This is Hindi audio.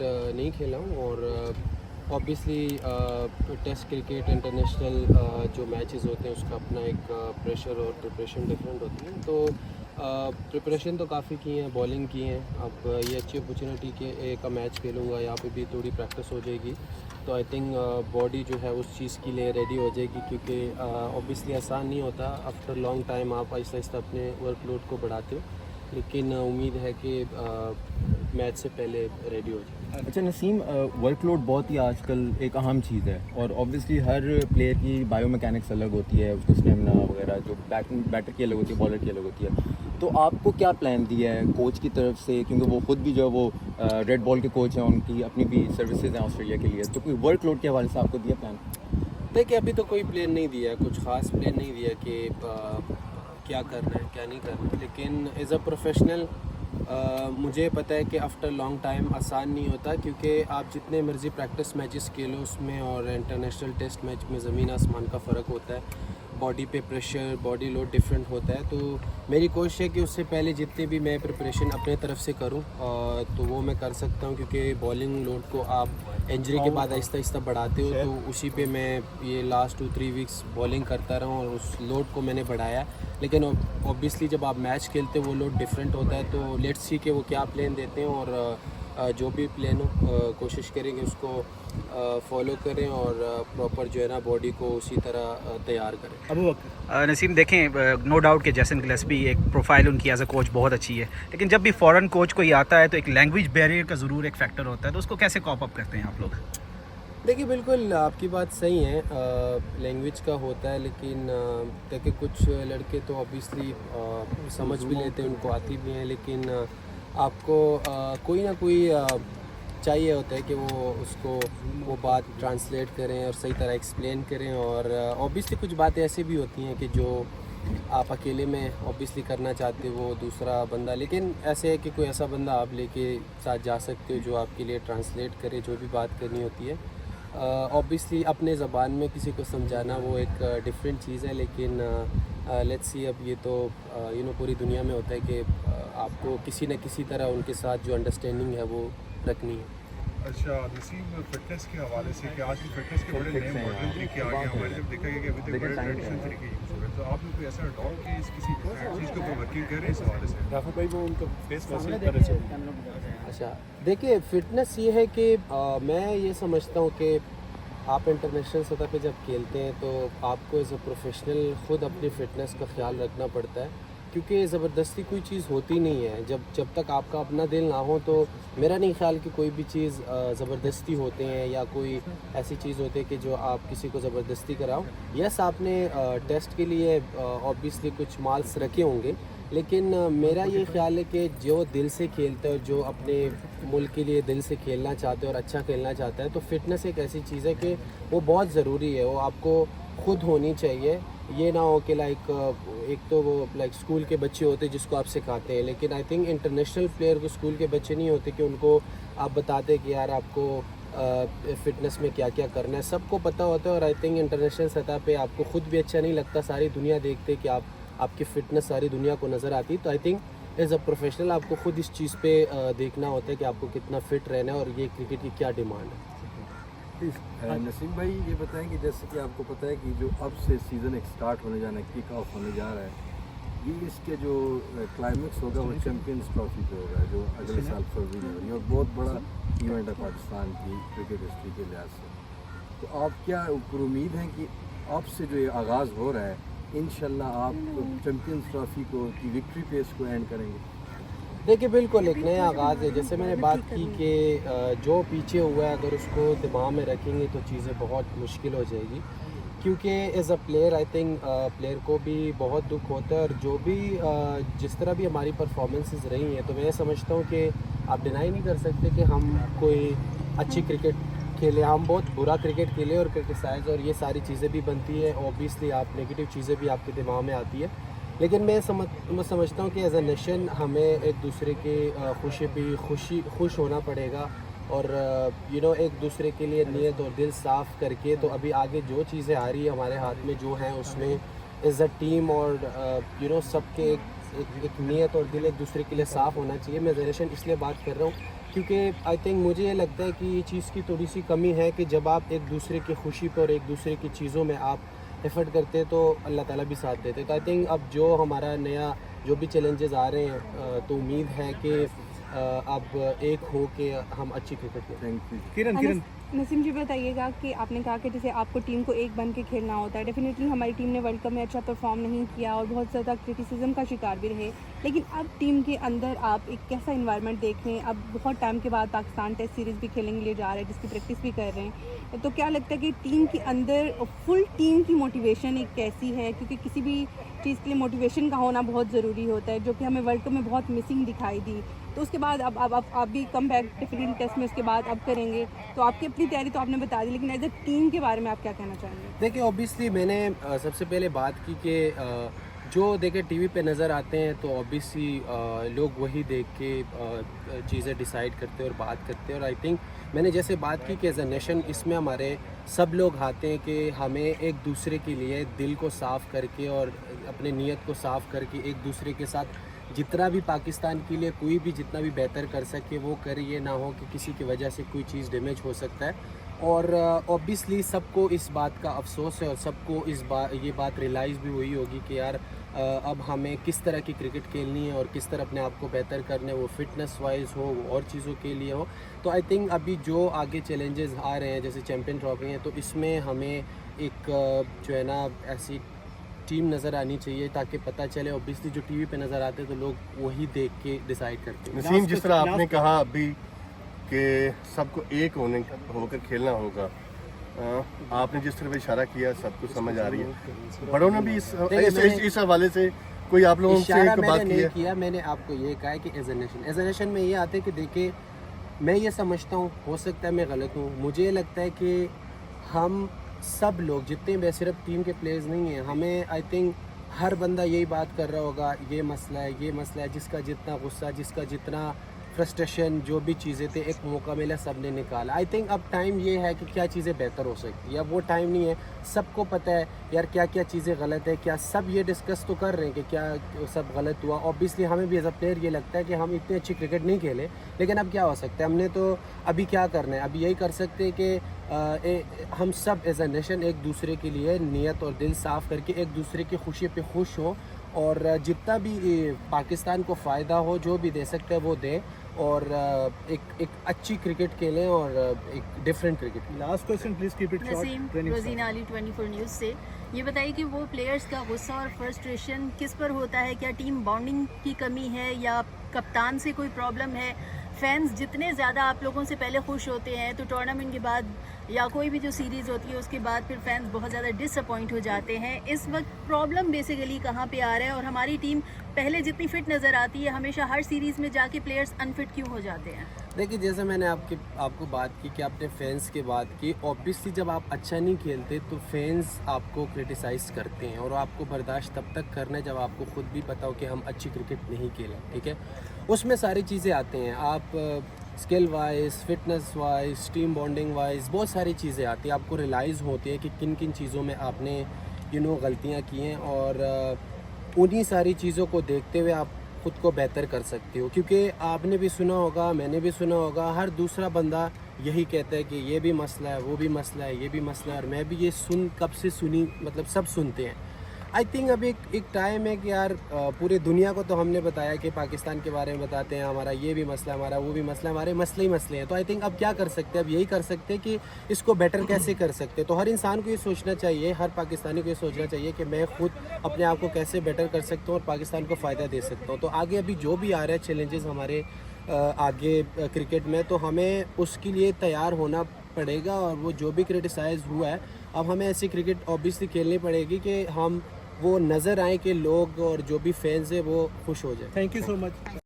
नहीं खेला हूँ और ऑब्वियसली टेस्ट क्रिकेट इंटरनेशनल जो मैचेस होते हैं उसका अपना एक प्रेशर और प्रिपरेशन डिफरेंट होती है। तो प्रिपरेशन तो काफ़ी की है, बॉलिंग की है। अब ये अच्छी अपॉर्चुनिटी कि एक मैच खेलूँगा, यहाँ पे भी थोड़ी प्रैक्टिस हो जाएगी। तो आई थिंक बॉडी जो है उस चीज़ के लिए रेडी हो जाएगी, क्योंकि ऑब्वियसली आसान नहीं होता। आफ्टर लॉन्ग टाइम आप आहिस्ता आहिस्ता अपने वर्कलोड को बढ़ाते हो, लेकिन उम्मीद है कि मैच से पहले रेडी हो जाए। अच्छा नसीम, वर्कलोड बहुत ही आजकल एक अहम चीज़ है और ऑब्वियसली हर प्लेयर की बायोमैकेनिक्स अलग होती है, उसको स्टेमिना वगैरह जो बैटर की अलग होती है, बॉलर की अलग होती है। तो आपको क्या प्लान दिया है कोच की तरफ से, क्योंकि वो खुद भी जो है वो रेड बॉल के कोच हैं, उनकी अपनी भी सर्विसेज हैं ऑस्ट्रेलिया के लिए, तो कोई वर्कलोड के हवाले से आपको दिया प्लान? देखिए, अभी तो कोई प्लान नहीं दिया, कुछ ख़ास प्लान नहीं दिया कि क्या करना है क्या नहीं करना है। लेकिन एज़ अ प्रोफेशनल मुझे पता है कि आफ्टर लॉन्ग टाइम आसान नहीं होता, क्योंकि आप जितने मर्ज़ी प्रैक्टिस मैचेस खेलो उसमें और इंटरनेशनल टेस्ट मैच में ज़मीन आसमान का फ़र्क होता है। बॉडी पे प्रेशर, बॉडी लोड डिफरेंट होता है। तो मेरी कोशिश है कि उससे पहले जितनी भी मैं प्रिपरेशन अपने तरफ से करूं तो वो मैं कर सकता हूं, क्योंकि बॉलिंग लोड को आप इंजरी के बाद आहिस्ता आहिस्ता बढ़ाते हो। तो उसी पे मैं ये लास्ट 2-3 वीक्स बॉलिंग करता रहा हूं और उस लोड को मैंने बढ़ाया। लेकिन ऑब्वियसली जब आप मैच खेलते हो वो लोड डिफरेंट होता है। तो लेट्स सी कि वो क्या प्लान देते हैं, और जो भी प्लान हो कोशिश करेंगे उसको फॉलो करें और प्रॉपर जो है ना बॉडी को उसी तरह तैयार करें। नसीम देखें, नो डाउट कि जैसन गिलेस्पी एक प्रोफाइल उनकी एज अ कोच बहुत अच्छी है, लेकिन जब भी फॉरेन कोच कोई आता है तो एक लैंग्वेज बैरियर का ज़रूर एक फैक्टर होता है, तो उसको कैसे कॉप अप करते हैं आप लोग? देखिए, बिल्कुल आपकी बात सही है, लैंग्वेज का होता है। लेकिन देखिए, कुछ लड़के तो ऑब्वियसली समझ भी लेते हैं, उनको आती भी हैं, लेकिन आपको कोई ना कोई चाहिए होता है कि वो बात ट्रांसलेट करें और सही तरह एक्सप्लेन करें। और ऑब्वियसली कुछ बातें ऐसी भी होती हैं कि जो आप अकेले में ऑब्वियसली करना चाहते हो, वो दूसरा बंदा, लेकिन ऐसे है कि कोई ऐसा बंदा आप लेके साथ जा सकते हो जो आपके लिए ट्रांसलेट करे जो भी बात करनी होती है। ऑब्वियसली अपने ज़बान में किसी को समझाना वो एक डिफरेंट चीज़ है, लेकिन लेट्स सी, अब ये तो पूरी दुनिया में होता है कि आपको किसी न किसी तरह उनके साथ जो अंडरस्टैंडिंग है वो रखनी है। अच्छा नसीम, फिटनेस के हवाले से कि आज की फिटनेस के बड़े नए मॉडल तरीके आ गए हमारे, जब देखा गया कि अभी तक बड़े ट्रेडिशनल तरीके यूज़ हो रहे हैं, तो आप लोग कोई ऐसा डाउट कि इस किसी चीज़ के ऊपर वर्किंग कर रहे हैं इस हवाले से? राफत भाई वो उनका फेस कैसे कर रहे थे? अच्छा, देखिए, फ़िटनेस ये है कि मैं ये समझता हूँ कि आप इंटरनेशनल सतह पे जब खेलते हैं तो आपको एज़ अ प्रोफेशनल ख़ुद अपनी फ़िटनेस का ख्याल रखना पड़ता है, क्योंकि ज़बरदस्ती कोई चीज़ होती नहीं है। जब तक आपका अपना दिल ना हो तो मेरा नहीं ख्याल कि कोई भी चीज़ ज़बरदस्ती होते हैं या कोई ऐसी चीज़ होती है कि जो आप किसी को ज़बरदस्ती कराओ। यस, आपने टेस्ट के लिए ऑब्वियसली कुछ मार्क्स रखे होंगे, लेकिन मेरा ये ख्याल है कि जो दिल से खेलता है, जो अपने मुल्क के लिए दिल से खेलना चाहते हैं और अच्छा खेलना चाहता है, तो फ़िटनेस एक ऐसी चीज़ है कि वो बहुत ज़रूरी है, वो आपको खुद होनी चाहिए। ये ना हो कि एक तो वो स्कूल के बच्चे होते हैं जिसको आप सिखाते हैं, लेकिन आई थिंक इंटरनेशनल प्लेयर को स्कूल के बच्चे नहीं होते कि उनको आप बताते कि यार आपको फ़िटनेस में क्या क्या करना है। सबको पता होता है, और आई थिंक इंटरनेशनल सतह पे आपको खुद भी अच्छा नहीं लगता, सारी दुनिया देखते कि आपकी फ़िटनेस सारी दुनिया को नज़र आती है। तो I think as a professional आपको खुद इस चीज़ पे देखना होता है कि आपको कितना फ़िट रहना है और ये क्रिकेट की क्या डिमांड है। नसीम भाई ये बताएं कि जैसे कि आपको पता है कि जो अब से सीज़न एक स्टार्ट होने जाना है, किक ऑफ होने जा रहा है, ये इसके जो क्लाइमेक्स होगा वो चैम्पियंस ट्रॉफी पे होगा, जो अगले साल फरवरी में होगी, और बहुत बड़ा इवेंट है पाकिस्तान की क्रिकेट हिस्ट्री के लिहाज से। तो आप क्या ऊपर उम्मीद है कि अब से जो ये आगाज़ हो रहा है, इंशाल्लाह आप चैम्पियंस ट्रॉफी को की विक्ट्री पे इसको एंड करेंगे? देखिए, बिल्कुल एक नया आगाज़ है। जैसे मैंने बात की कि जो पीछे हुआ है अगर उसको दिमाग में रखेंगे तो चीज़ें बहुत मुश्किल हो जाएगी, क्योंकि as a player I think player को भी बहुत दुख होता है। और जो भी जिस तरह भी हमारी परफॉर्मेंसेस रही हैं, तो मैं समझता हूँ कि आप डिनाई नहीं कर सकते कि हम कोई अच्छी क्रिकेट खेले, हम बहुत बुरा क्रिकेट खेले और क्रिटिसाइज़ और ये सारी चीज़ें भी बनती हैं। ऑब्वियसली आप नेगेटिव चीज़ें भी आपके दिमाग में आती है, लेकिन मैं समझता हूँ कि एज अ नेशन हमें एक दूसरे की खुश होना पड़ेगा, और एक दूसरे के लिए नीयत और दिल साफ़ करके। तो अभी आगे जो चीज़ें आ रही है हमारे हाथ में जो हैं, उसमें एज अ टीम और सबके एक नीयत और दिल एक दूसरे के लिए साफ़ होना चाहिए। मैं जनरेशन इसलिए बात कर रहा हूँ क्योंकि आई थिंक मुझे ये लगता है कि ये चीज़ की थोड़ी सी कमी है कि जब आप एक दूसरे की खुशी पर और एक दूसरे की चीज़ों में आप एफर्ट करते हैं तो अल्लाह ताला भी साथ देते हैं। तो आई थिंक अब जो हमारा नया जो भी चैलेंजेस आ रहे हैं तो उम्मीद है कि अब एक हो के हम अच्छी क्रिकेट खेलें। Thank you. किरण नसीम जी बताइएगा कि आपने कहा कि जैसे आपको टीम को एक बन के खेलना होता है। डेफिनेटली हमारी टीम ने वर्ल्ड कप में अच्छा परफॉर्म नहीं किया और बहुत ज़्यादा क्रिटिसिज्म का शिकार भी रहे, लेकिन अब टीम के अंदर आप एक कैसा इन्वायरमेंट देख रहे हैं? अब बहुत टाइम के बाद पाकिस्तान टेस्ट सीरीज़ भी खेलने के लिए जा रहे हैं, जिसकी प्रैक्टिस भी कर रहे हैं, तो क्या लगता है कि टीम के अंदर फुल टीम की मोटिवेशन एक कैसी है? क्योंकि किसी भी चीज़ के लिए मोटिवेशन का होना बहुत ज़रूरी होता है, जो कि हमें वर्ल्ड कप में बहुत मिसिंग दिखाई दी। तो उसके बाद अब आप भी कम बैक डिफरेंट टेस्ट में उसके बाद अब करेंगे, तो आपकी अपनी तैयारी तो आपने बता दी, लेकिन एज ए टीम के बारे में आप क्या कहना चाहेंगे? देखिए ऑब्वियसली मैंने सबसे पहले बात की कि जो देखे टीवी पे नज़र आते हैं तो ऑब्वियसली लोग वही देख के चीज़ें डिसाइड करते हैं और बात करते हैं। और आई थिंक मैंने जैसे बात की कि एज अ नेशन इसमें हमारे सब लोग आते हैं कि हमें एक दूसरे के लिए दिल को साफ़ करके और अपने नीयत को साफ़ करके एक दूसरे के साथ जितना भी पाकिस्तान के लिए कोई भी जितना भी बेहतर कर सके वो करे, ये ना हो कि किसी की वजह से कोई चीज़ डैमेज हो सकता है। और ऑब्वियसली सबको इस बात का अफसोस है और सबको ये बात रियलाइज़ भी हुई होगी कि यार अब हमें किस तरह की क्रिकेट खेलनी है और किस तरह अपने आप को बेहतर करने, वो फिटनेस वाइज हो वो और चीज़ों के लिए हो। तो आई थिंक अभी जो आगे चैलेंजेस आ रहे हैं जैसे चैम्पियन ट्रॉफी हैं, तो इसमें हमें एक जो है ना ऐसी टीम नज़र आनी चाहिए ताकि पता चले। ऑब्वियसली जो टीवी पे नज़र आते हैं तो लोग वही देख के डिसाइड करते हैं। नसीम, जिस तरह आपने कहा अभी कि सबको एक होकर खेलना होगा, आपने जिस तरह इशारा किया सबको समझ आ रही है। बड़ों ने भी इस हवाले से कोई आप लोगों से इशारा एक बात मैंने नहीं किया, मैंने आपको ये कहा है कि एज ए नेशन में ये आते हैं कि देखिए मैं ये समझता हूँ, हो सकता है मैं गलत हूँ, मुझे लगता है कि हम सब लोग जितने भी सिर्फ टीम के प्लेयर्स नहीं हैं, हमें आई थिंक हर बंदा यही बात कर रहा होगा ये मसला है, जिसका जितना गुस्सा, जिसका जितना फ्रस्ट्रेशन, जो भी चीज़ें थे एक मौका मिला सब ने निकाला। आई थिंक अब टाइम ये है कि क्या चीज़ें बेहतर हो सकती है। अब वो टाइम नहीं है, सबको पता है यार क्या क्या चीज़ें गलत है, क्या सब ये डिस्कस तो कर रहे हैं कि क्या सब गलत हुआ। ऑब्वियसली हमें भी एज अ प्लेयर ये लगता है कि हम इतनी अच्छी क्रिकेट नहीं खेले, लेकिन अब क्या हो सकता है, हमने तो अभी क्या करना है, अभी यही कर सकते हैं कि हम सब एज अ नेशन एक दूसरे के लिए नीयत और दिल साफ़ करके एक दूसरे की खुशी पे खुश हो और जितना भी पाकिस्तान को फ़ायदा हो जो भी दे सकते हैं वो दें और एक अच्छी क्रिकेट खेलें और एक different cricket. Last question please keep it short. Naseem Rozina Ali 24 news से ये बताइए कि वो प्लेयर्स का गुस्सा और फ्रस्ट्रेशन किस पर होता है? क्या टीम बॉन्डिंग की कमी है या कप्तान से कोई प्रॉब्लम है? फैंस जितने ज़्यादा आप लोगों से पहले खुश होते हैं तो टूर्नामेंट के बाद या कोई भी जो सीरीज़ होती है उसके बाद फिर फैंस बहुत ज़्यादा डिसअपॉइंट हो जाते हैं। इस वक्त प्रॉब्लम बेसिकली कहाँ पे आ रहा है और हमारी टीम पहले जितनी फिट नज़र आती है हमेशा हर सीरीज़ में जाके प्लेयर्स अनफिट क्यों हो जाते हैं? देखिए जैसे मैंने आपको बात की कि आपने फैंस की बात की, ऑब्वियसली जब आप अच्छा नहीं खेलते तो फैंस आपको क्रिटिसाइज़ करते हैं और आपको बर्दाश्त तब तक करना है जब आपको खुद भी पता हो कि हम अच्छी क्रिकेट नहीं खेलें, ठीक है। उसमें सारी चीज़ें आती हैं, आप skill wise, fitness wise, team bonding wise बहुत सारी चीज़ें आती हैं। आपको रियलाइज़ होती है कि किन किन चीज़ों में आपने गलतियाँ की हैं और उन्हीं सारी चीज़ों को देखते हुए आप खुद को बेहतर कर सकते हो। क्योंकि आपने भी सुना होगा, मैंने भी सुना होगा, हर दूसरा बंदा यही कहता है कि ये भी मसला है, वो भी मसला है, ये भी मसला है, और मैं भी ये कब से सुनी, मतलब सब सुनते हैं। आई थिंक अब एक टाइम है कि यार पूरे दुनिया को तो हमने बताया कि पाकिस्तान के बारे में बताते हैं, हमारा ये भी मसला, हमारा वो भी मसला, हमारे मसले ही मसले हैं। तो आई थिंक अब क्या कर सकते हैं, अब यही कर सकते हैं कि इसको बेटर कैसे कर सकते हैं। तो हर इंसान को ये सोचना चाहिए, हर पाकिस्तानी को ये सोचना चाहिए कि मैं खुद अपने आप को कैसे बेटर कर सकता हूँ और पाकिस्तान को फ़ायदा दे सकता हूँ। तो आगे अभी जो भी आ रहा है चैलेंजेस हमारे आगे क्रिकेट में, तो हमें उसके लिए तैयार होना पड़ेगा। और वो जो भी क्रिटिसाइज़ हुआ है, अब हमें ऐसी क्रिकेट ऑब्वियसली खेलनी पड़ेगी कि हम वो नज़र आए कि लोग और जो भी फैंस है वो खुश हो जाए। Thank you so much.